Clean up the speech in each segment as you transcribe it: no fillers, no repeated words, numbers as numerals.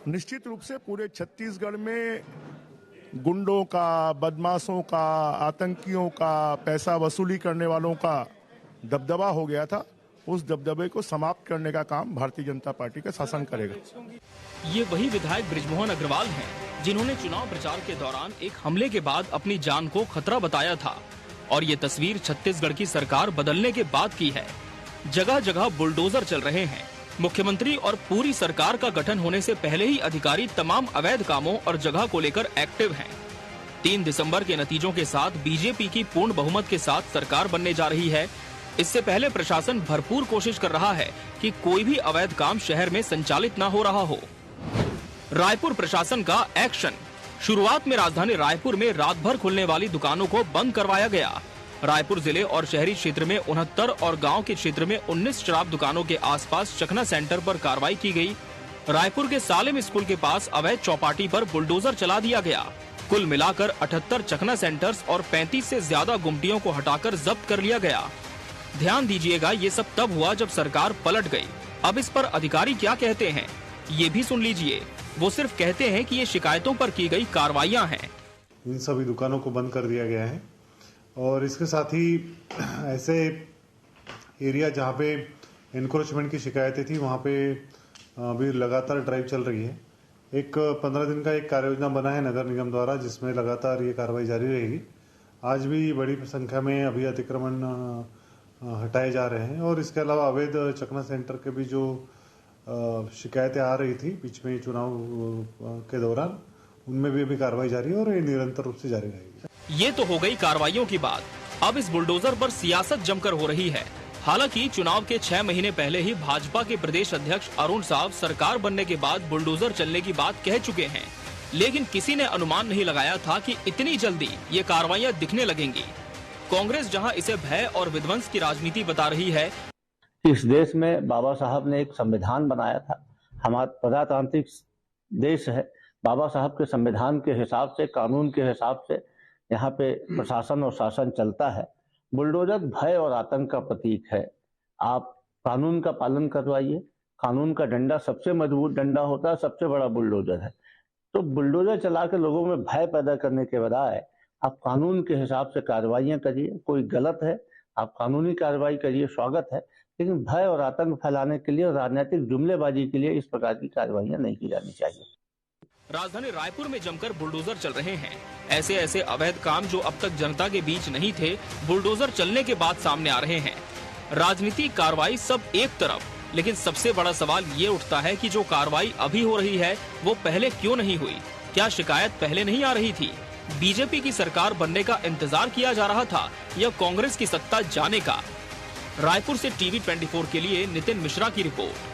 निश्चित रूप से पूरे छत्तीसगढ़ में गुंडों का, बदमाशों का, आतंकियों का, पैसा वसूली करने वालों का दबदबा हो गया था। उस दबदबे को समाप्त करने का काम भारतीय जनता पार्टी का शासन करेगा। ये वही विधायक बृजमोहन अग्रवाल हैं, जिन्होंने चुनाव प्रचार के दौरान एक हमले के बाद अपनी जान को खतरा बताया था। और ये तस्वीर छत्तीसगढ़ की सरकार बदलने के बाद की है। जगह जगह बुलडोजर चल रहे हैं। मुख्यमंत्री और पूरी सरकार का गठन होने से पहले ही अधिकारी तमाम अवैध कामों और जगह को लेकर एक्टिव हैं। 3 दिसंबर के नतीजों के साथ बीजेपी की पूर्ण बहुमत के साथ सरकार बनने जा रही है। इससे पहले प्रशासन भरपूर कोशिश कर रहा है कि कोई भी अवैध काम शहर में संचालित न हो रहा हो। रायपुर प्रशासन का एक्शन। शुरुआत में राजधानी रायपुर में रात भर खुलने वाली दुकानों को बंद करवाया गया। रायपुर जिले और शहरी क्षेत्र में 69 और गांव के क्षेत्र में 19 शराब दुकानों के आसपास चखना सेंटर पर कार्रवाई की गई। रायपुर के सालेम स्कूल के पास अवैध चौपाटी पर बुलडोजर चला दिया गया। कुल मिलाकर 78 चखना सेंटर्स और 35 से ज्यादा गुमटियों को हटाकर जब्त कर लिया गया। ध्यान दीजिएगा, ये सब तब हुआ जब सरकार पलट गई। अब इस पर अधिकारी क्या कहते हैं, ये भी सुन लीजिए। वो सिर्फ कहते हैं कि ये शिकायतों पर की गई कार्रवाइयां हैं। इन सभी दुकानों को बंद कर दिया गया है और इसके साथ ही ऐसे एरिया जहां पे एनक्रोचमेंट की शिकायतें थी वहां पे अभी लगातार ड्राइव चल रही है। एक 15 दिन का एक कार्य योजना बना है नगर निगम द्वारा, जिसमें लगातार ये कार्रवाई जारी रहेगी। आज भी बड़ी संख्या में अभी अतिक्रमण हटाए जा रहे हैं और इसके अलावा अवैध चखना सेंटर के भी जो शिकायतें आ रही थी बीच में चुनाव के दौरान, उनमें भी अभी कार्रवाई जारी है और ये निरंतर रूप से जारी रहेगी। ये तो हो गई कार्रवाइयों की बात। अब इस बुलडोजर पर सियासत जमकर हो रही है। हालांकि चुनाव के 6 महीने पहले ही भाजपा के प्रदेश अध्यक्ष अरुण साहब सरकार बनने के बाद बुलडोजर चलने की बात कह चुके हैं, लेकिन किसी ने अनुमान नहीं लगाया था कि इतनी जल्दी ये कार्रवाइयां दिखने लगेंगी। कांग्रेस जहां इसे भय और विध्वंस की राजनीति बता रही है। इस देश में बाबा साहब ने एक संविधान बनाया था। हमारा प्रजातांत्रिक देश है। बाबा साहब के संविधान के हिसाब से, कानून के हिसाब से यहाँ पे प्रशासन और शासन चलता है। बुलडोजर भय और आतंक का प्रतीक है। आप कानून का पालन करवाइए। कानून का डंडा सबसे मजबूत डंडा होता है, सबसे बड़ा बुलडोजर है। तो बुलडोजर चला के लोगों में भय पैदा करने के बजाय आप कानून के हिसाब से कार्रवाइयां करिए। कोई गलत है, आप कानूनी कार्रवाई करिए, स्वागत है। लेकिन भय और आतंक फैलाने के लिए, राजनीतिक जुमलेबाजी के लिए इस प्रकार की कार्रवाइयां नहीं की जानी चाहिए। राजधानी रायपुर में जमकर बुलडोजर चल रहे हैं। ऐसे अवैध काम जो अब तक जनता के बीच नहीं थे, बुलडोजर चलने के बाद सामने आ रहे हैं। राजनीतिक कार्रवाई सब एक तरफ, लेकिन सबसे बड़ा सवाल ये उठता है कि जो कार्रवाई अभी हो रही है वो पहले क्यों नहीं हुई? क्या शिकायत पहले नहीं आ रही थी? बीजेपी की सरकार बनने का इंतजार किया जा रहा था या कांग्रेस की सत्ता जाने का? रायपुर से टीवी 24 के लिए नितिन मिश्रा की रिपोर्ट।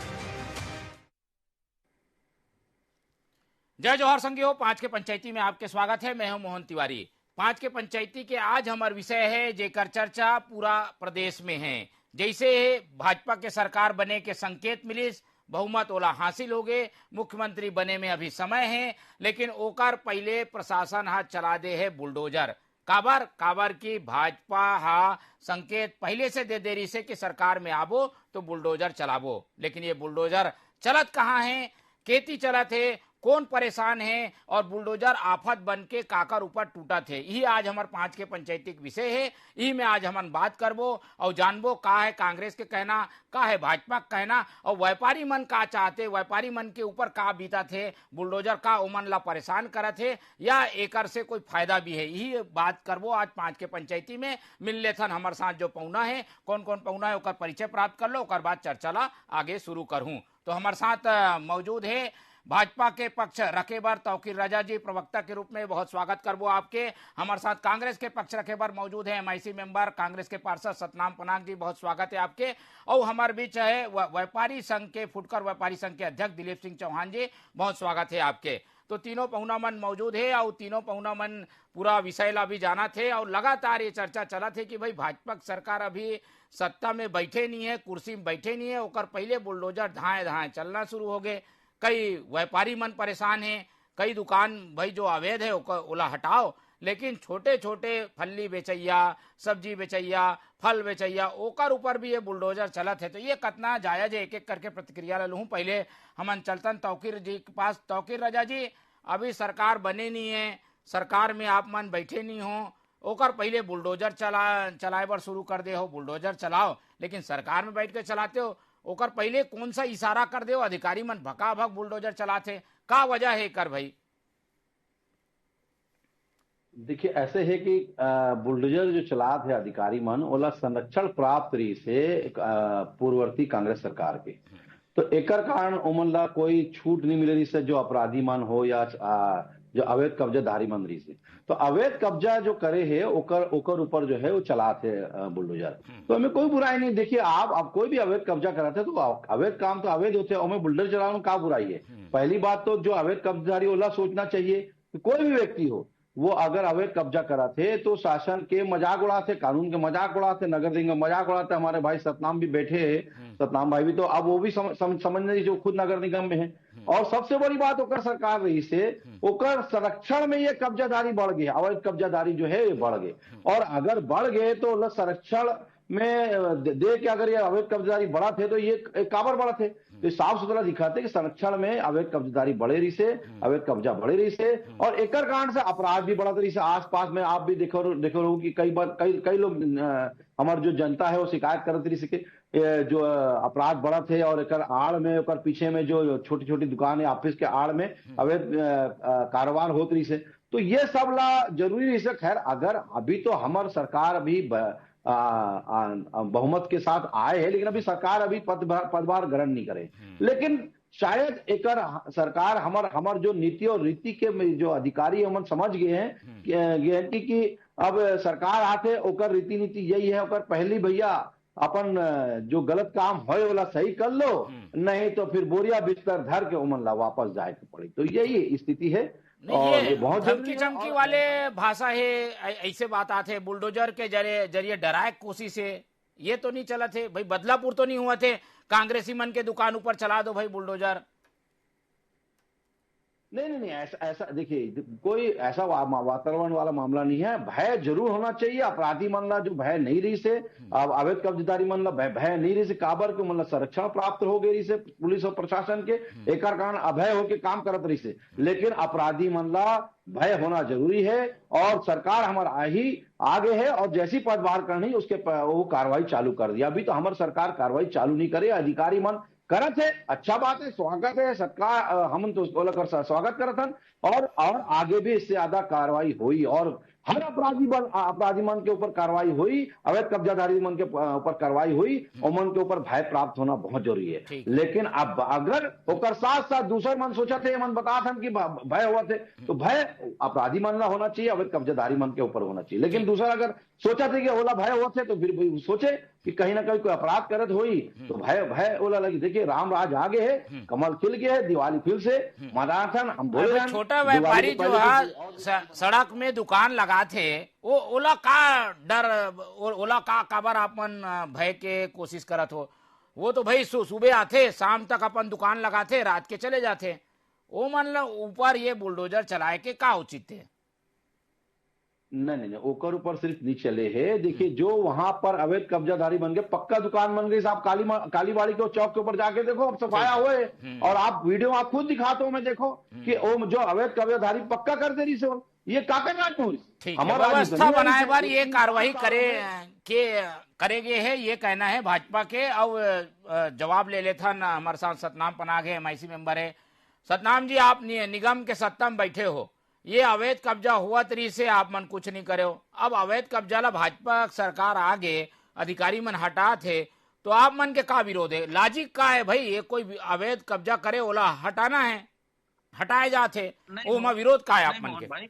जय जवाहर संगियो, 5 के पंचायती में आपके स्वागत है। मैं हूं मोहन तिवारी। 5 के पंचायती के आज हमार विषय है जेकर चर्चा पूरा प्रदेश में है। जैसे भाजपा के सरकार बने के संकेत मिलिस, बहुमत ओला हासिल हो गए, मुख्यमंत्री बने में अभी समय है, लेकिन ओकर पहले प्रशासन हा चला दे है बुलडोजर। काबर की भाजपा हा संकेत पहले से दे रही से कि सरकार में आबो तो बुलडोजर चलाबो। लेकिन ये बुलडोजर चलत कहाँ है, केती चलत है, कौन परेशान है और बुलडोजर आफत बन के काकर ऊपर टूटा थे, यही आज हमारे 5 के पंचायती विषय है। यही में आज हम बात करबो और जानबो का है कांग्रेस के कहना, का है भाजपा का कहना और व्यापारी मन का चाहते, व्यापारी मन के ऊपर का बीता थे, बुलडोजर का उमन ला परेशान करत है या एकर से कोई फायदा भी है। यही बात करबो आज 5 के पंचायती में। मिल लेथन हमारे साथ जो पौना है, कौन कौन पौना है ओकर परिचय प्राप्त कर लो, ओकर बाद चर्चा ला आगे शुरू करूं। तो हमारे साथ मौजूद है भाजपा के पक्ष रखे बर तौकीर राजा जी, प्रवक्ता के रूप में बहुत स्वागत करबो आपके। हमारे साथ कांग्रेस के पक्ष रखे बर मौजूद है एमआईसी मेंबर, कांग्रेस के पार्षद सतनाम पनाग जी, बहुत स्वागत है आपके। और हमारे बीच है व्यापारी संघ के, फुटकर व्यापारी संघ के अध्यक्ष दिलीप सिंह चौहान जी, बहुत स्वागत है आपके। तो तीनों पहुना मन मौजूद है और तीनों पहुना मन पूरा विषय ला भी जाना थे और लगातार ये चर्चा चला थे कि भाई भाजपा सरकार अभी सत्ता में बैठे नहीं है, कुर्सी में बैठे नहीं है, ओकर पहले बुलडोजर धाए चलना शुरू हो गए। कई व्यापारी मन परेशान है, कई दुकान भाई जो अवैध है ओला हटाओ, लेकिन छोटे छोटे फल्ली बेचैया, सब्जी बेचैया, फल बेचैया ओकर ऊपर भी ये बुलडोजर चलत है। तो ये कितना जायज है, एक एक करके प्रतिक्रिया ले लूँ। पहले हमन चलतन तौकीर जी के पास। तौकीर राजा जी, अभी सरकार बने नहीं है, सरकार में आप मन बैठे नहीं हो, ओकर पहले बुलडोजर चलाए बर शुरू कर दे हो। बुलडोजर चलाओ, लेकिन सरकार में बैठ के चलाते हो। ओकर पहले कौन सा इशारा कर दे हो, अधिकारी मन भका भक बुलडोजर चलाते, का वजह है कर भाई? देखिए ऐसे है कि बुलडोजर जो चलात है अधिकारी मन, ओला संरक्षण प्राप्त रही से पूर्ववर्ती कांग्रेस सरकार के। तो एकर कारण ओमन ला कोई छूट नहीं मिले रही से, जो अपराधी मन हो या जो अवैध कब्जाधारी मन रही से। तो अवैध कब्जा जो करे है ओकर ऊपर जो है वो चलाते बुलडोजर। तो हमें कोई बुराई नहीं। देखिए आप कोई भी अवैध कब्जा कराते तो अवैध काम तो अवैध होते हैं, हमें बुलडोजर चलाने में क्या बुराई है? पहली बात तो जो अवैध कब्जाधारी ओला सोचना चाहिए कि कोई भी व्यक्ति हो, वो अगर अवैध कब्जा कराते तो शासन के मजाक उड़ाते, कानून के मजाक उड़ाते, नगर निगम का मजाक उड़ाते। हमारे भाई सतनाम भी बैठे हैं, सतनाम भाई भी, तो अब वो भी समझ रही जो खुद नगर निगम में है। और सबसे बड़ी बात ओकर सरकार रही से ओकर संरक्षण में ये कब्जादारी बढ़ गई, अवैध कब्जादारी जो है ये बढ़ गए। और अगर बढ़ गए तो संरक्षण में दे के अगर ये अवैध कब्जादारी बढ़ा थे तो ये काबर बढ़ा थे, तो साफ सुथरा दिखाते कि संरक्षण में अवैध कब्जादारी बढ़े रही से, अवैध कब्जा बढ़े रही से, और एकर कारण से अपराध भी बढ़त रही से। आसपास में आप भी देखो रहो कि कई लोग हमारे जो जनता है वो शिकायत करत रही से कि जो अपराध बढ़त है, और एकर आड़ में ओकर पीछे में जो छोटी छोटी दुकान है ऑफिस के आड़ में अवैध कारोबार होत रही से। तो ये सब ला जरूरी रही से। खैर अगर अभी तो हमार सरकार अभी बहुमत के साथ आए हैं, लेकिन अभी सरकार अभी पदभार ग्रहण नहीं करे। लेकिन शायद एकर सरकार हमार जो नीति और रीति के जो अधिकारी हम समझ गए हैं कि अब सरकार आते ओकर रीति नीति यही है, ओकर पहली भैया अपन जो गलत काम होए वाला सही कर लो, नहीं तो फिर बोरिया बिस्तर धर के उमन ला वापस जाए के पड़ी। तो यही स्थिति है। नहीं, ये बहुत धमकी चमकी वाले भाषा है, ऐसे बात आते हैं बुलडोजर के जरिए डराए कोशिश है, ये तो नहीं चला थे भाई। बदलापुर तो नहीं हुआ थे कांग्रेसी मन के दुकान ऊपर चला दो भाई बुलडोजर? नहीं ऐसा देखिए कोई ऐसा वातावरण वाला मामला नहीं है। भय जरूर होना चाहिए। अपराधी मन ला जो भय नहीं रही से, अवैध कब्जादारी मन ला भय नहीं रही से, काबर के मन ला संरक्षण प्राप्त हो गई से पुलिस और प्रशासन के, एक कारण अभय होके काम करत रही से। लेकिन अपराधी मन ला भय होना जरूरी है, और सरकार हमारा ही आगे है, और जैसी पदभार करनी उसके वो कार्रवाई चालू कर दिया। अभी तो हमारी सरकार कार्रवाई चालू नहीं करे, अधिकारी मन करत है, अच्छा बात है, स्वागत है, सरकार हम तो उसको लेकर स्वागत करत हन। और आगे भी इससे ज्यादा कार्रवाई हुई, और हर अपराधी मन के ऊपर कार्रवाई हुई, अवैध कब्जाधारी मन के ऊपर कार्रवाई हुई, और मन के ऊपर भय प्राप्त होना बहुत जरूरी है। लेकिन अब अगर ओकर साथ साथ दूसरे मन सोचा थे, मन बता था कि भय हुआ थे, तो भय अपराधी मन ला होना चाहिए, अवैध कब्जाधारी मन के ऊपर होना चाहिए। लेकिन दूसरा अगर सोचा थे कि ओला भय हुआ थे, तो फिर सोचे कि कहीं ना कहीं कोई अपराध करत हुई तो भय ओला लगी। देखिए राम राज आगे है, कमल खिल गए है, दिवाली फिर से मनाथन हम बोले। छोटा व्यापारी जो है सड़क में दुकान लगा थे, वो ओला का डर, ओला का काबर अपन भय के कोशिश करत हो? वो तो भाई सुबह आते, शाम तक अपन दुकान लगाते, रात के चले जाते। वो मन ऊपर ये बुलडोजर चलाए के का उचित है? नहीं ओकर ऊपर सिर्फ नहीं चले है। देखिए जो वहां पर अवैध कब्जाधारी बन गए, पक्का दुकान बन गई, आप कालीबाड़ी के चौक के ऊपर जाके देखो, अब सफाया हुए, और आप वीडियो आप खुद दिखाते हो, मैं देखो कि वो जो अवैध कब्जाधारी पक्का कर दे रही से, ये काका हमारा व्यवस्था बनाए बार ये कार्रवाई करेगे है, ये कहना है भाजपा के। अब जवाब ले लेता ना हमारे साथ सतनाम पनाग है, MIC मेंबर है। सतनाम जी, आप निगम के सत्ता में बैठे हो, ये अवैध कब्जा हुआ तरी से आप मन कुछ नहीं करे हो। अब अवैध कब्जा ला भाजपा सरकार आगे अधिकारी मन हटा थे, तो आप मन के का विरोध है? लॉजिक का है भाई, ये कोई अवैध कब्जा करे ओला हटाना है, हटाए जाते, वो में विरोध का है आप मन के?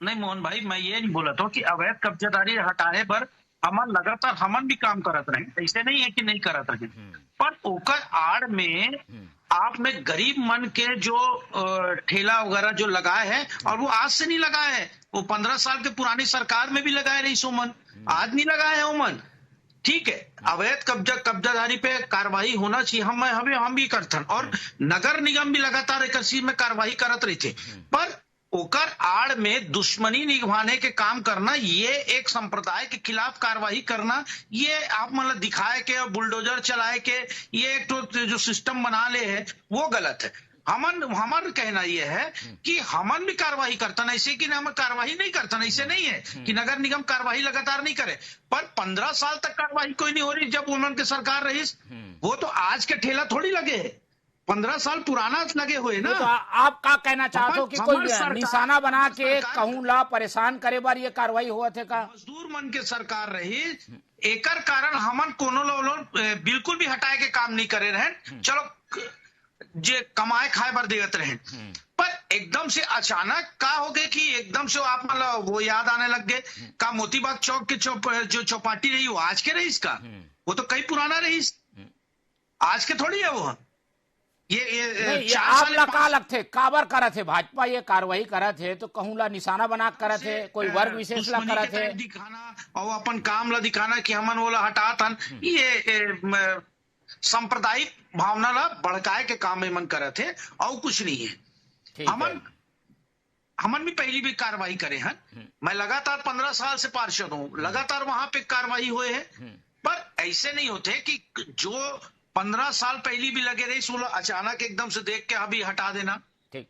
नहीं मोहन भाई, मैं ये नहीं बोला था कि अवैध कब्जादारी हटाए पर हमन लगातार हमन भी काम करत रहे, ऐसे नहीं है कि नहीं करत रहे। पर ओकर आड़ में आप में गरीब मन के जो ठेला वगैरह जो लगाए है, और वो आज से नहीं लगाए है, वो 15 साल के पुरानी सरकार में भी लगाए रही सोमन, आज नहीं लगाए है ओमन। ठीक है, अवैध कब्जाधारी पे कार्रवाई होना चाहिए, हम भी करते हैं, और नगर निगम भी लगातार एक चीज में कार्रवाई करत रही थे। पर ओकर आड़ में दुश्मनी निभाने के काम करना, ये एक संप्रदाय के खिलाफ कार्रवाई करना, ये आप मतलब दिखाए के और बुलडोजर चलाए के ये एक तो जो सिस्टम बना ले है वो गलत है। हमारा कहना यह है कि हमन भी कार्रवाई करता ना, इसे कि हम कार्रवाई नहीं करता ना, इसे नहीं है कि नगर निगम कार्रवाई लगातार नहीं करे, पर 15 साल तक कार्रवाई कोई नहीं हो रही जब उन्होंने की सरकार रही। वो तो आज के ठेला थोड़ी लगे है, 15 साल पुराना लगे हुए ना। तो आप क्या कहना चाहते हो कि कोई निशाना बना के कहूं ला परेशान करे बार ये कार्रवाई हुआ थे का? मजदूर मन के सरकार रही, एकर कारण हमन कोनो लोग बिल्कुल भी हटाए के काम नहीं करे रहे, चलो जे कमाए खाए बर देत रहे, पर एकदम से अचानक का हो गए कि एकदम से आप मतलब वो याद आने लग गए का मोतीबाग चौक के जो चौपाटी रही वो आज के रही इसका, वो तो कई पुराना रही, आज के थोड़ी है वो। ये आप लगा लगते काबर करत है भाजपा ये कार्रवाई करत है तो कहूं ला निशाना बना करत है, कोई वर्ग विशेष ला करत है दिखाना और अपन काम ला दिखाना कि हमन वो ला हटातन, ये सांप्रदायिक भावना ला भड़काए के काम में मन करत है और कुछ नहीं है। हमन भी पहली भी कार्रवाई करे हैं, मैं लगातार 15 साल से पार्षद हूँ, लगातार वहां पे कार्रवाई हुए है, पर ऐसे नहीं होते कि जो 15 साल पहली भी लगे रही सोलह अचानक एकदम से देख के अभी हटा देना। ठीक,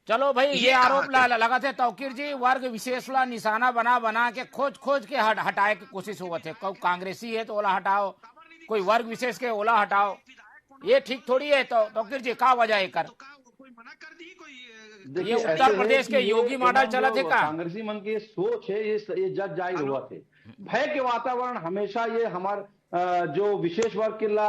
चलो भाई ये आरोप लगा थे तौकीर जी वर्ग विशेष ला निशाना बना बना के खोज के हटाए की कोशिश हुआ थे, कोई कांग्रेसी है तो ओला हटाओ, कोई वर्ग विशेष के ओला हटाओ, ये ठीक थोड़ी है। तो तौकीर जी का वजह है कर कोई मना कर दी, कोई ये उत्तर प्रदेश के योगी मॉडल चला थे का? कांग्रेसी मन की सोच है, ये जग जाहिर हुआ थे, भय के वातावरण हमेशा ये हमारे जो विशेष वर्ग के ला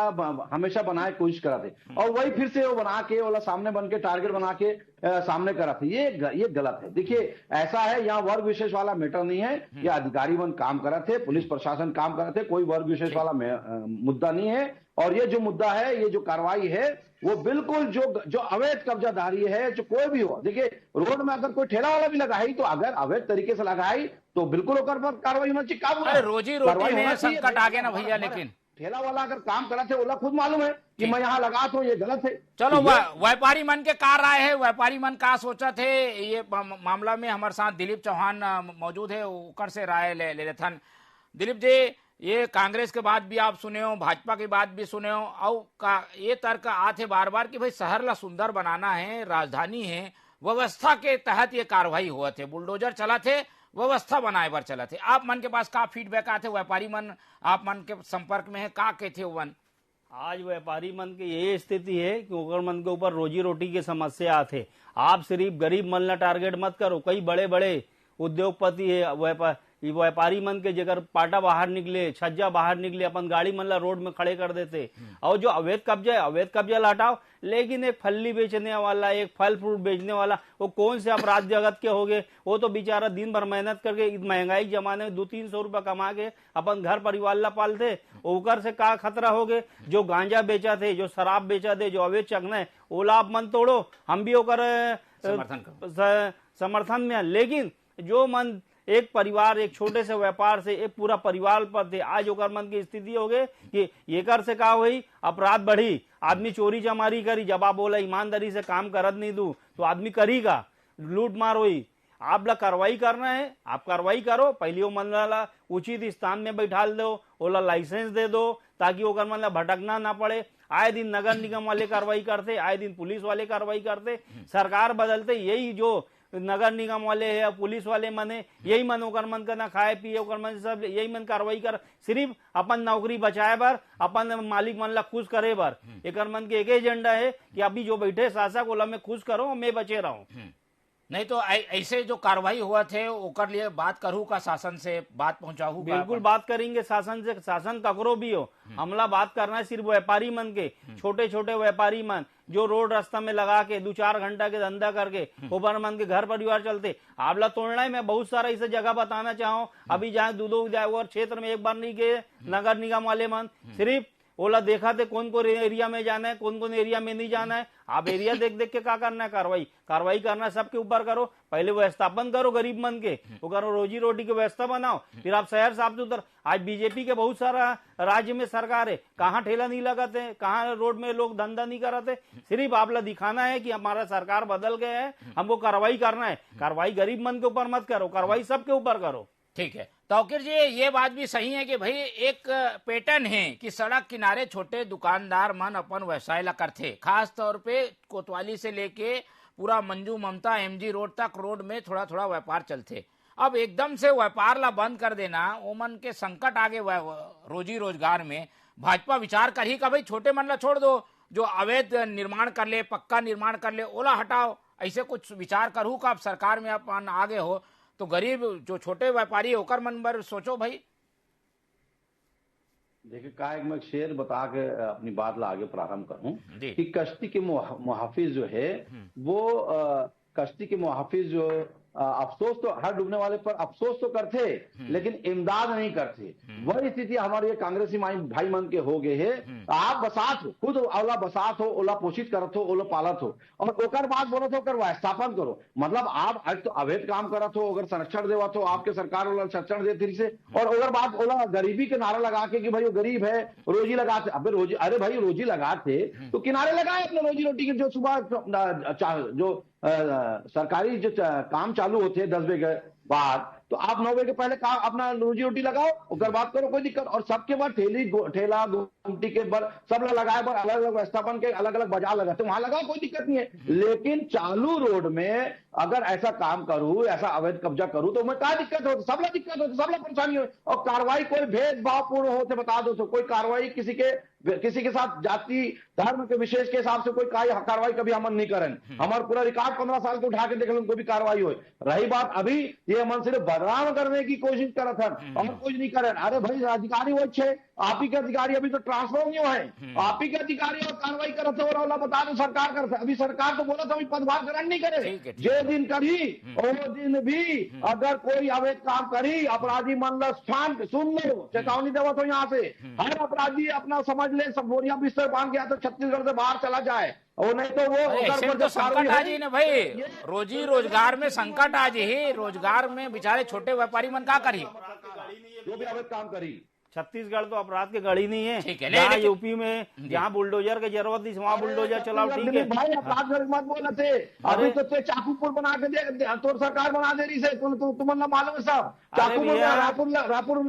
हमेशा बनाए कोशिश करा थे, और वही फिर से वो बना के वाला सामने बन के टारगेट बना के सामने करा थे, ये गलत है। देखिए ऐसा है, यहाँ वर्ग विशेष वाला मैटर नहीं है, ये अधिकारी बन काम करा थे, पुलिस प्रशासन काम करा थे, कोई वर्ग विशेष वाला मुद्दा नहीं है। और ये जो मुद्दा है, ये जो कार्रवाई है वो बिल्कुल जो अवैध कब्जाधारी है, जो कोई भी हो, देखिए रोड में अगर कोई ठेला वाला भी लगाई तो अगर अवैध तरीके से लगाई तो बिल्कुल ओकर पर कार्रवाई होना चाहिए। अरे रोजी रोटी में संकट आ गया ना भैया, लेकिन ठेला वाला अगर काम करा थे ओला खुद मालूम है कि मैं यहाँ लगा तो ये गलत है। चलो व्यापारी मन के का राय है, व्यापारी मन का सोचा थे ये मामला में? हमारे साथ दिलीप चौहान मौजूद है, उकर से राय ले लेते। दिलीप जी, ये कांग्रेस के बात भी आप सुने हो, भाजपा की बात भी सुने हो, और ये तर्क आते बार बार कि भाई शहर ला सुंदर बनाना है, राजधानी है, व्यवस्था के तहत ये कार्रवाई हुआ थे, बुलडोजर चला थे, व्यवस्था बनाए बार चला थे। आप मन के पास का फीडबैक आते? व्यापारी मन आप मन के संपर्क में है, का कहते वन? आज व्यापारी मन की यही स्थिति है कि ओकर मन के ऊपर रोजी रोटी की समस्या आते। आप सिर्फ गरीब मन ला टारगेट मत करो, कई बड़े बड़े उद्योगपति है, व्यापारी मन के जगह पाटा बाहर निकले, छज्जा बाहर निकले, अपन गाड़ी मन ला रोड में खड़े कर देते। और जो अवैध कब्जा है, अवैध कब्जा ला हटाओ, लेकिन एक फल्ली बेचने वाला, एक फल फ्रूट बेचने वाला, वो कौन से अपराध जगत के हो गए? वो तो बेचारा दिन भर मेहनत करके महंगाई जमाने में 200-300 रुपया कमा के अपन घर परिवार ला पालते, ओकर से का खतरा हो गए? जो गांजा बेचा थे, जो शराब बेचा थे, जो अवैध चखना है, ओला आप मन तोड़ो, हम भी ओकर समर्थन में। लेकिन जो मन एक परिवार, एक छोटे से व्यापार से एक पूरा परिवार पर थे, आज ओकर मन की स्थिति हो गई कि ये कर से का हुई, अपराध बढ़ी, आदमी चोरी चमारी करी, जब आप बोला ईमानदारी से काम करत नहीं दू तो आदमी करीगा, लूट मार हुई। आप ला कार्रवाई करना है, आप कार्रवाई करो, पहले वो मन ला उचित स्थान में बैठाल दो, ओला लाइसेंस दे दो, ताकि ओकर मन ला भटकना ना पड़े। आए दिन नगर निगम वाले कार्रवाई करते, आए दिन पुलिस वाले कार्रवाई करते, सरकार बदलते, यही जो नगर निगम वाले है, पुलिस वाले मने यही मन ओकर मन का ना खाए पिए, ओकर मन सब यही मन कार्रवाई कर, सिर्फ अपन नौकरी बचाए बर, अपन मालिक मन ला खुश करे बर। एकर मन के एक एजेंडा है कि अभी जो बैठे शासक ओला मैं खुश करो, मैं बचे रहूं। नहीं तो ऐसे जो कार्रवाई हुआ थे ओकर लिए बात करूँ का, शासन से बात पहुंचाऊ? बिल्कुल बात करेंगे शासन से, शासन ककरो भी हो, हमला बात करना है सिर्फ व्यापारी मन के, छोटे छोटे व्यापारी मन जो रोड रास्ता में लगा के 2-4 घंटा के धंधा करके ऊपर मन के घर परिवार चलते। आपला तोड़ना है, मैं बहुत सारा ऐसे जगह बताना चाहूँ, अभी जहाँ दूधो जाए क्षेत्र में एक बार नहीं गए नगर निगम वाले मन, सिर्फ ओला देखा थे कौन कौन एरिया में जाना है, कौन कौन एरिया में नहीं जाना है। आप एरिया देख देख के क्या करना है, कार्रवाई करना है, सबके ऊपर करो। पहले व्यवस्थापन करो गरीब मन के, वो करो, रोजी रोटी की व्यवस्था बनाओ, फिर आप शहर साफ सुथरा। आज बीजेपी के बहुत सारा राज्य में सरकार है, कहाँ ठेला नहीं लगाते, कहाँ रोड में लोग धंधा नहीं कराते। सिर्फ आपला दिखाना है कि हमारा सरकार बदल गया है, हमको कार्रवाई करना है। कार्रवाई गरीब मन के ऊपर मत करो, कार्रवाई सबके ऊपर करो। ठीक है तौकीर जी, ये बात भी सही है कि भाई एक पैटर्न है कि सड़क किनारे छोटे दुकानदार मन अपन व्यवसाय ला करते, खास तौर पे कोतवाली से लेके पूरा मंजू ममता एमजी रोड तक रोड में थोड़ा थोड़ा व्यापार चलते। अब एकदम से व्यापार ला बंद कर देना, वो मन के संकट आगे रोजी रोजगार में भाजपा विचार कर ही का भाई छोटे मन ला छोड़ दो, जो अवैध निर्माण कर ले, पक्का निर्माण कर ले, ओला हटाओ, ऐसे कुछ विचार करूँ का आप सरकार में अपन आगे हो तो गरीब जो छोटे व्यापारी होकर मन पर सोचो भाई। देखिए का एक मैं शेर बता के अपनी बात ला आगे प्रारंभ करूं कि कश्ती के मुहाफिज जो है वो कश्ती के मुहाफिज जो अफसोस तो हर डूबने वाले पर अफसोस तो करते लेकिन इमदाद नहीं करते। वही स्थिति हमारे ये कांग्रेसी भाई मन के हो गए है। आप बसात हो, खुद ओला बसात हो, ओला पोषित करत हो, ओला पालत हो और ओकर बाद बोलत हो कर स्थापन करो। मतलब आप आज तो अवैध काम करत हो, अगर संरक्षण देवत हो, आपके सरकार ओला संरक्षण देती से, और अगर बात ओला गरीबी के नारा लगा के कि भाई वो गरीब है, रोजी लगाते। अबे रोजी, अरे भाई रोजी लगाते तो किनारे लगाए अपने रोजी रोटी के। जो सुबह जो सरकारी जो काम चालू होते हैं 10 बजे के बाद, तो आप 9 बजे के पहले काम अपना रोजी रोटी लगाओ, उसके बात करो, कोई दिक्कत। और सबके बाद ठेला गुमटी के बर सब लगाए बर अलग अलग व्यवस्थापन के अलग अलग बाजार लगाते, वहां लगाओ, कोई दिक्कत नहीं है। लेकिन चालू रोड में अगर ऐसा काम करूं, ऐसा अवैध कब्जा करूं तो मैं क्या दिक्कत हो, सबला दिक्कत हो, सबला परेशानी हो। और कार्रवाई कोई भेदभावपूर्ण हो तो बता दो, तो कोई कार्रवाई किसी के साथ जाति धर्म के विशेष के हिसाब से कोई कार्रवाई कभी हम नहीं करें। हमारा पूरा रिकॉर्ड 15 साल को उठा के देख लो, उनको भी कार्रवाई हो। रही बात अभी ये मन सिर्फ बदनाम करने की कोशिश कर रहा था और कुछ नहीं करें। अरे भाई अधिकारी वो अच्छे, आप ही के अधिकारी अभी तो ट्रांसफर नहीं हुए, आप ही के अधिकारी और कार्रवाई करते हो और बता दो सरकार करते। अभी सरकार तो बोला था अभी पदभार ग्रहण नहीं करे, जे दिन करी वो दिन भी अगर कोई अवैध काम करी, अपराधी मन स्थान सुन लो, चेतावनी देवा तो यहाँ से हर अपराधी अपना समझ ले, सब बोरिया बिस्तर बांध के तो छत्तीसगढ़ से बाहर चला जाए, और नहीं तो वो तो संकट आज ही ना भाई, रोजी रोजगार में संकट आज ही, रोजगार में बेचारे छोटे व्यापारी मन क्या करिए, जो भी अवैध काम करी। छत्तीसगढ़ तो अपराध के गढ़ी नहीं है। ठीक है, जहाँ यूपी में जहाँ बुलडोजर की जरूरत थी वहाँ बुलडोजर चलाओ, ठीक है भाई। अपराध मत बोले थे, अभी तो चाकूपुर बना के दे तो सरकार बना दे रही से, तुम्हें मालूम है साहब, चाकूपुर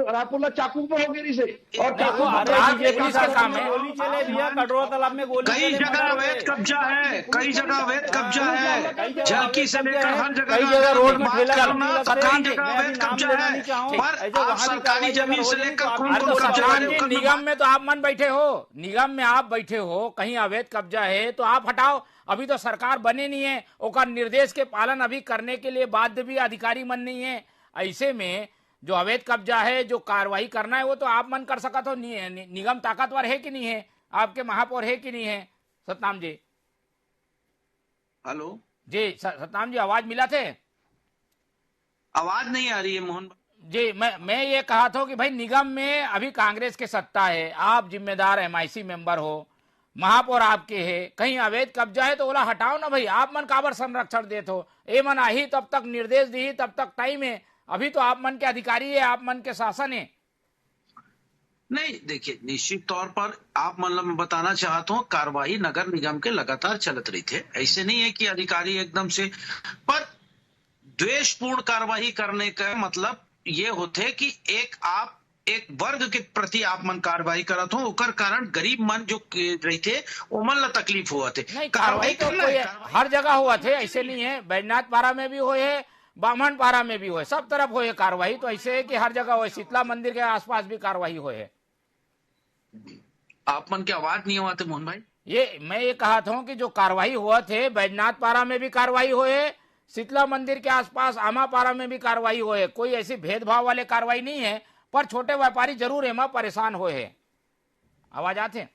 रायपुर चाकूपुर हो गई से। और पुलिस का काम है, गोली चले भैया, कटोरा तालाब में गोली, कई जगह अवैध कब्जा है, कई जगह अवैध कब्जा है, झलकी से लेकर हर जगह रोड में ठेला सतान जगह अवैध कब्जा है, पर आप सरकारी जमीन से लेकर निगम में तो आप मन बैठे हो, निगम में आप बैठे हो, कहीं अवैध कब्जा है तो आप हटाओ। अभी तो सरकार बने नहीं है, ओकर निर्देश के पालन अभी करने के लिए बाध्य भी अधिकारी मन नहीं है। ऐसे में जो अवैध कब्जा है, जो कार्रवाई करना है वो तो आप मन कर सका तो निगम ताकतवर है कि नहीं है, आपके महापौर है कि नहीं है। सतनाम जी, हेलो जी सतनाम जी, आवाज मिला थे? आवाज नहीं आ रही है मोहन जी। मैं ये कहा था कि भाई निगम में अभी कांग्रेस के सत्ता है, आप जिम्मेदार एमआईसी मेंबर हो, महापौर आपके है, कहीं अवैध कब्जा है तो ओला हटाओ ना भाई। आप मन काबर संरक्षण देते हो, ए मन आई तब तक निर्देश दी तब तक टाइम है, अभी तो आप मन के अधिकारी है, आप मन के शासन है। नहीं देखिए, निश्चित तौर पर आप मतलब मैं बताना चाहता हूँ, कार्रवाई नगर निगम के लगातार चलत रही थे। ऐसे नहीं है कि अधिकारी एकदम से, पर द्वेषपूर्ण कार्रवाई करने का मतलब ये होते कि आप एक वर्ग के प्रति आप मन कार्रवाई करत हो, ओकर कारण गरीब मन जो रही थे वो मन ला तकलीफ हुआ थे। नहीं, कार्रवाई तो कोई हर जगह हुआ थे, ऐसे नहीं है, बैजनाथ पारा में भी हुए है, बामन पारा में भी हुए, सब तरफ हुए कार्रवाई। तो ऐसे है कि हर जगह हुए, शीतला मंदिर के आसपास भी कार्रवाई हुए है। आप मन की आवाज नहीं हुआ थे मोहन भाई, मैं ये कहा था कि जो कार्रवाई हुआ थे, बैजनाथ पारा में भी कार्रवाई हुए, शीतला मंदिर के आसपास आमापारा में भी कार्रवाई हुए, कोई ऐसी भेदभाव वाले कार्रवाई नहीं है, पर छोटे व्यापारी जरूर एमा परेशान हुए हैं। आवाज आते?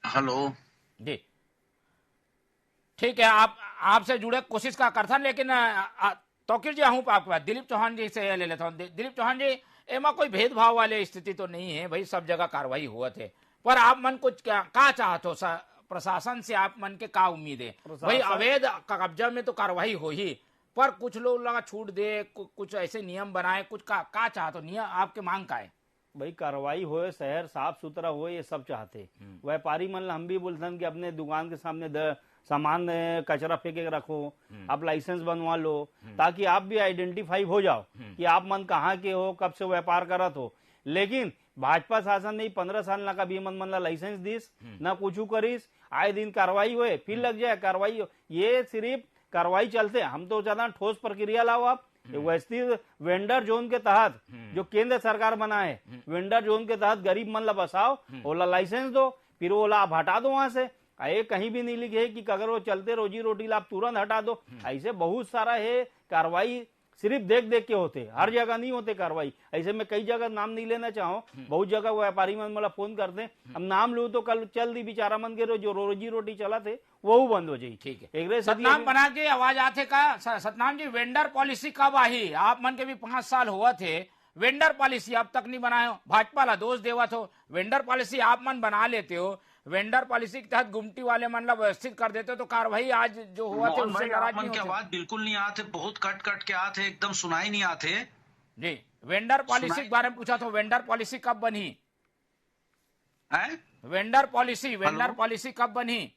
हेलो जी, ठीक है, आपसे जुड़े कोशिश का करता, लेकिन तौकीर जी आहूँ आपके पास दिलीप चौहान जी से ले लेता हूँ। दिलीप चौहान जी, एमा कोई भेदभाव वाले स्थिति तो नहीं है भाई, सब जगह कार्रवाई हुआ थे। पर आप मन कुछ का चाहते हो प्रशासन से, आप मन के का उम्मीद है भाई? अवैध कब्जा में तो कार्रवाई हो ही, पर कुछ लोग लगा छूट दे, कुछ ऐसे नियम बनाए, कुछ का चाहते हो? नियम आपके मांग का है भाई? कार्रवाई होए, शहर साफ सुथरा हो, ये सब चाहते। व्यापारी मन हम भी बोलते कि अपने दुकान के सामने सामान कचरा फेंक के रखो, आप लाइसेंस बनवा लो, ताकि आप भी आइडेंटिफाई हो जाओ कि आप मन कहाँ के हो, कब से व्यापार करत हो। लेकिन भाजपा शासन ने 15 साल ना कभी मन ला लाइसेंस दिस ना कुछ करिस, आए दिन कार्रवाई हुए, फिर लग जाए कार्रवाई। ये सिर्फ कार्रवाई चलते, हम तो ज्यादा ठोस प्रक्रिया लाओ। आप व्यवस्थित वेंडर जोन के तहत जो केंद्र सरकार बनाए, वेंडर जोन के तहत गरीब मन ला बसाओ, ओला लाइसेंस दो, फिर ओला आप हटा दो वहां से। ये कहीं भी नहीं लिखे कि अगर वो चलते रोजी रोटी ला आप तुरंत हटा दो। ऐसे बहुत सारा है कार्रवाई, सिर्फ देख देख के होते, हर जगह नहीं होते कार्रवाई। ऐसे में कई जगह नाम नहीं लेना चाहो, बहुत जगह व्यापारी मन मला फोन करते, हम नाम लू तो कल चल दी बेचारा मन के जो रोजी रोटी चला थे वो बंद हो जाये। ठीक है, सतनाम बना के आवाज आते का सतनाम जी, वेंडर पॉलिसी कब आई? आप मन के भी 5 साल हुआ थे, वेंडर पॉलिसी अब तक नहीं बनाए हो, भाजपा ला दोष देवा थो। वेंडर पॉलिसी आप मन बना लेते हो, वेंडर पॉलिसी के तहत गुमटी वाले मन ला व्यवस्थित कर देते हो, तो कार्रवाई आज जो हुआ थे उससे नाराज नहीं होते? आवाज बिल्कुल नहीं आते, बहुत कट कट के आते, एकदम सुनाई नहीं आते जी। वेंडर पॉलिसी के बारे में पूछा तो वेंडर पॉलिसी कब बनी है? वेंडर पॉलिसी कब बनी?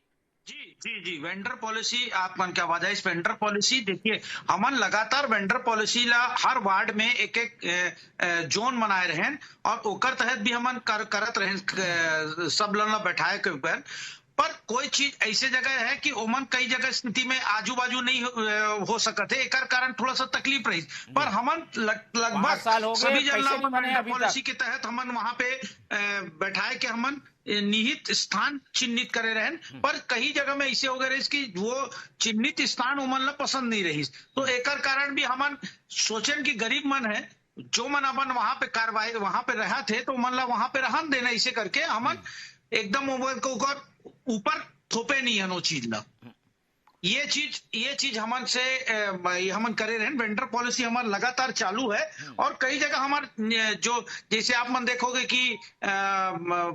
जी, वेंडर पॉलिसी आप मन क्या आवाज है? इस वेंडर पॉलिसी देखिए, हमन लगातार वेंडर पॉलिसी ला हर वार्ड में एक एक जोन बनाए रहें, और ओकर तहत भी हमन करत रहें, सब लोग बैठाए के ऊपर। पर कोई चीज ऐसे जगह है कि ओमन कई जगह स्थिति में आजू बाजू नहीं हो सकते, एक कारण थोड़ा सा तकलीफ रही। पर हमन लगभग सभी जगह पॉलिसी के तहत हमन वहां पे बैठाए के हमन निहित स्थान चिन्हित करे रहें। पर कई जगह में ऐसे हो गए रही कि वो चिन्हित स्थान उमन ला पसंद नहीं रही, तो एक कारण भी हमन सोचें कि गरीब मन है जो मन अपन वहां पे कार्रवाई वहां पे रहा थे, तो उमन ला वहां पे रहन देना। इसे करके हमन एकदम ऊपर थोपे नहीं है नो चीज ला। ये चीज हमन से हमन करे रहे। वेंडर पॉलिसी हमार लगातार चालू है, और कई जगह हमार जो जैसे आप मन देखोगे कि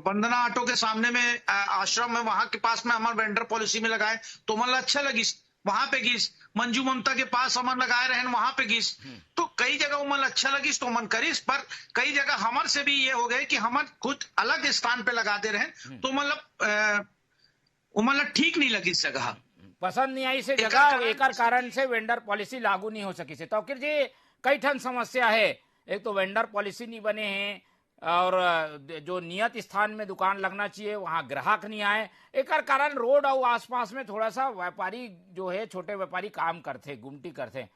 वंदना ऑटो के सामने में आश्रम में, वहां के पास में हमार वेंडर पॉलिसी में लगाए तो मन अच्छा लगिस, वहां पे गिस। मंजू ममता के पास हमन लगाए रहे, वहां पे गिस। तो कई जगह उमन अच्छा लगिस तो मन करिस, पर कई जगह हमार से भी ये हो गए कि हमन खुद अलग स्थान पे लगा दे रहे, तो मतलब उमन ठीक नहीं लगी जगह, पसंद नहीं आई से जगह, एक कारण से वेंडर पॉलिसी लागू नहीं हो सकी से। तो फिर जी कई ठन समस्या है, एक तो वेंडर पॉलिसी नहीं बने हैं, और जो नियत स्थान में दुकान लगना चाहिए वहां ग्राहक नहीं आए, एक कारण रोड और आसपास में थोड़ा सा व्यापारी जो है छोटे व्यापारी काम करते, गुमटी करते,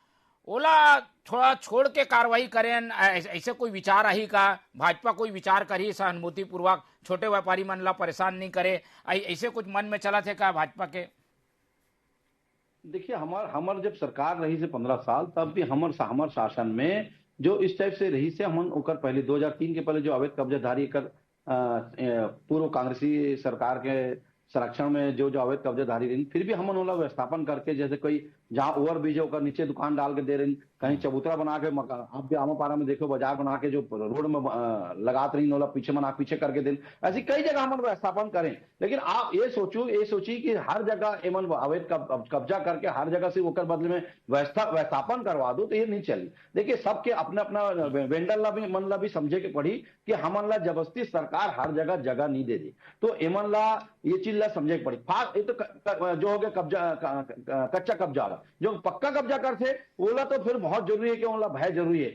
ओला थोड़ा छोड़ के कार्रवाई करें। ऐसे कोई विचार आई का? भाजपा कोई विचार करी सहानुभूति पूर्वक छोटे व्यापारी मन ला परेशान नहीं करे, ऐसे कुछ मन में चला थे का भाजपा के? देखिए, हमार जब सरकार रही से 15 साल, तब भी हमार शासन में जो इस टाइप से रही से हमन ओकर पहले 2003 के पहले जो अवैध कब्जाधारी कर पूर्व कांग्रेसी सरकार के संरक्षण में जो अवैध कब्जाधारी रही, फिर भी हमन ओला व्यवस्थापन करके, जैसे कोई जहाँ ओवर ब्रिज है ओकर नीचे दुकान डाल के दे रही, कहीं चबूतरा बना के, आप भी आमापारा में देखो बाजार बना के जो रोड में लगात रही, ओला पीछे करके दे, ऐसी कई जगह हमन व्यवस्थापन करें। लेकिन आप ये सोची कि हर जगह एमन अवैध कब्जा करके हर जगह से ओकर बदले में व्यवस्थापन करवा दो, तो ये नहीं चली। देखिए, सबके अपना अपना वेंडर ला भी मन ला भी समझे के पड़ी कि हमन ला जबरदस्ती सरकार हर जगह नहीं दे दी, तो एमन ला ये चीज ला समझे के पड़ी। ये तो जो हो गया कच्चा कब्जा, जो पक्का कब्जा करते बोला तो फिर बहुत जरूरी है कि उनला भय जरूरी है।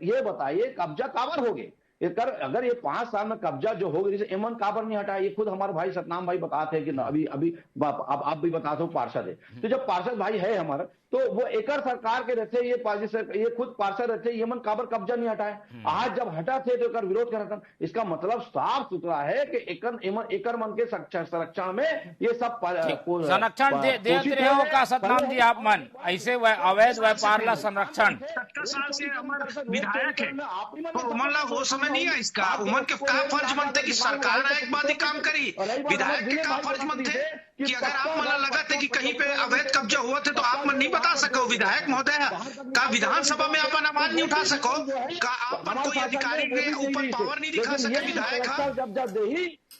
ये बताइए कब्जा काबर हो गए? अगर ये 5 साल में कब्जा जो हो गई, जैसे एमन काबर नहीं हटाया, ये खुद हमारे भाई सतनाम भाई बताते हैं कि अभी आप भी बताते हो पार्षद है, तो जब पार्षद भाई है हमारा, तो वो एकर सरकार के रहते, ये खुद पार्षद रहते, ये मन काबर कब्जा नहीं हटाए। आज जब हटा थे तो एकर विरोध कर, इसका मतलब साफ सुथरा है कि एकर मन के संरक्षण में ये सब संरक्षण देते रहे हो का सतनाम जी? आप मन ऐसे अवैध व्यापार ला संरक्षण साल से हमारे विधायक है, तो उमन ला वो समय नहीं है इसका। उमन के का फर्ज बनते कि सरकार एक बात ही काम करी, विधायक के का फर्ज बनते कि अगर आप मन लगा थे कि कहीं पे अवैध कब्जा हुआ थे तो आप मन नहीं बता सको, विधायक महोदय का विधानसभा में अपन आवाज नहीं उठा सको, का आप कोई अधिकारी के ऊपर पावर नहीं दिखा सके विधायक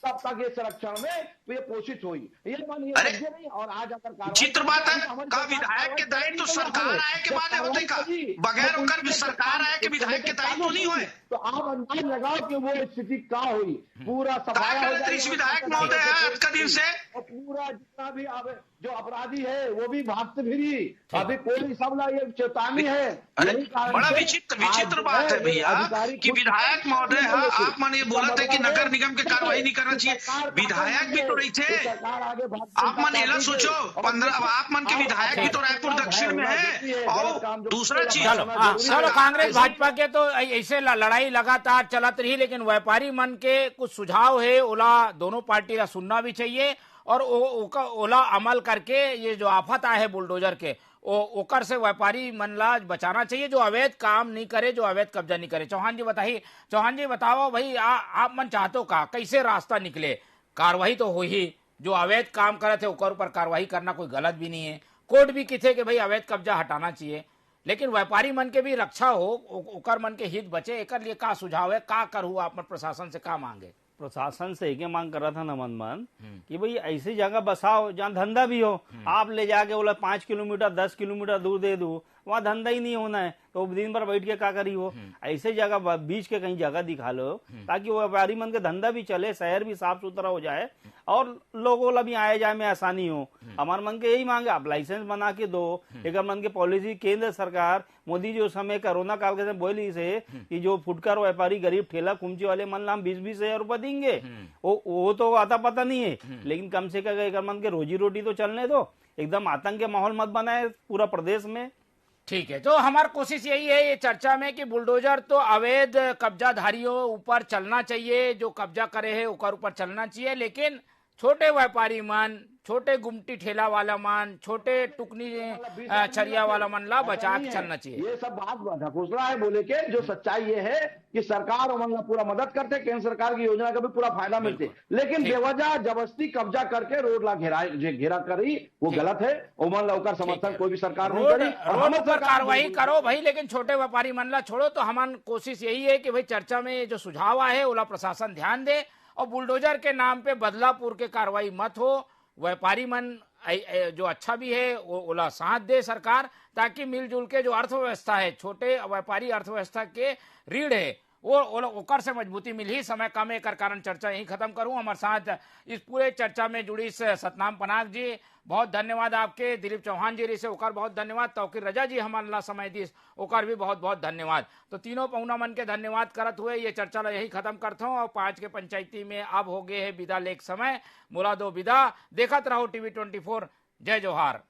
तब तक ये संरक्षण में ये पोषित हुई, ये नहीं। और आज अगर चित्र बात है का विधायक के दायित्व तो सरकार आए के बाद होते का, बगैर उनकर भी सरकार आए के विधायक के दायित्व नहीं हुए, तो आप अंदाज लगाओ कि वो स्थिति क्या हुई। पूरा विधायक महोदय है आज का दिन से, और पूरा जितना भी जो अपराधी है वो भी भागते फिरी, अभी कोई सबला ये चेतावनी है। बड़ा विचित्र बात है भैया कि विधायक महोदय है, आप मन ये बोला थे कि नगर निगम की कार्रवाई नहीं करना चाहिए, विधायक भी तो रही थे, आप मन एला सोचो 15 आप मन के विधायक भी तो रायपुर दक्षिण में है। और दूसरा चीज चलो कांग्रेस भाजपा के तो ऐसे लड़ाई लगातार चलत रही, लेकिन व्यापारी मन के कुछ सुझाव है, ओला दोनों पार्टी का सुनना भी चाहिए और ओला अमल करके ये जो आफत आए है बुलडोजर के ओकर से व्यापारी मन ला बचाना चाहिए, जो अवैध काम नहीं करे, जो अवैध कब्जा नहीं करे। चौहान जी बताइए, चौहान जी बताओ भाई आप मन चाहते का कैसे रास्ता निकले? कार्रवाई तो हो ही, जो अवैध काम करे थे ओकर ऊपर कार्रवाई करना कोई गलत भी नहीं है, कोर्ट भी किथे कि भाई अवैध कब्जा हटाना चाहिए, लेकिन व्यापारी मन के भी रक्षा हो, ओकर मन के हित बचे, एक लिए का सुझाव है, का करू आप प्रशासन से का मांगे? प्रशासन से एक मांग कर रहा था नमन मन कि भाई ऐसी जगह बसाओ जहाँ धंधा भी हो, आप ले जाके बोला 5 किलोमीटर 10 किलोमीटर दूर दे दो, वहाँ धंधा ही नहीं होना है तो दिन भर बैठ के क्या करी हो, ऐसे जगह बीच के कहीं जगह दिखा लो ताकि वो व्यापारी मन के धंधा भी चले, शहर भी साफ सुथरा हो जाए और लोगों ला भी आए जाए में आसानी हो। हमारे मन के यही मांगे, आप लाइसेंस बना के दो, एक मन के पॉलिसी केंद्र सरकार मोदी जो समय कोरोना काल के बोली से कि जो फुटकर व्यापारी गरीब ठेला कुमची वाले मन ला 20-20 हजार रुपए देंगे, वो तो आता पता नहीं है, लेकिन कम से कम एक मन के रोजी रोटी तो चलने दो, एकदम आतंक के माहौल मत बनाए पूरा प्रदेश में। ठीक है, तो हमारी कोशिश यही है ये चर्चा में कि बुलडोजर तो अवैध कब्जाधारियों ऊपर चलना चाहिए, जो कब्जा करे है ओकर ऊपर चलना चाहिए, लेकिन छोटे व्यापारी मन, छोटे गुमटी ठेला वाला मन, छोटे टुकनी छरिया वाला मन ला बचा के चलना चाहिए। ये सब बात ढकोसला है बोले के, जो सच्चाई ये है कि सरकार और मन पूरा मदद करते, केंद्र सरकार की योजना का भी पूरा फायदा मिलते, लेकिन बेवजह जबरदस्ती कब्जा करके रोड ला घेरा करी वो गलत है। ओमन ला समर्थन कोई भी सरकार नहीं करी, रोड पर कार्रवाई करो भाई, लेकिन छोटे व्यापारी मन ला छोड़ो। तो हमारी कोशिश यही है कि भाई चर्चा में जो सुझाव आए ओला प्रशासन ध्यान दे और बुलडोजर के नाम पे बदलापुर के कार्रवाई मत हो, व्यापारी मन जो अच्छा भी है ओला साथ दे सरकार, ताकि मिलजुल के जो अर्थव्यवस्था है, छोटे व्यापारी अर्थव्यवस्था के रीढ़ है वो ओकर से मजबूती मिल ही। समय कम है, कर कारण चर्चा यही खत्म करूं। हमारे साथ इस पूरे चर्चा में जुड़ी सतनाम पनाग जी बहुत धन्यवाद आपके, दिलीप चौहान जी से ओकर बहुत धन्यवाद, तौकीर रजा जी हमारा समय दी ओकर भी बहुत बहुत धन्यवाद। तो तीनों पहुना मन के धन्यवाद करत हुए ये चर्चा यही खत्म करता हूँ। और 5 के पंचायती में अब हो गए है विदा लेक समय, मुला दो विदा। देखत रहो TV 24। जय जोहार।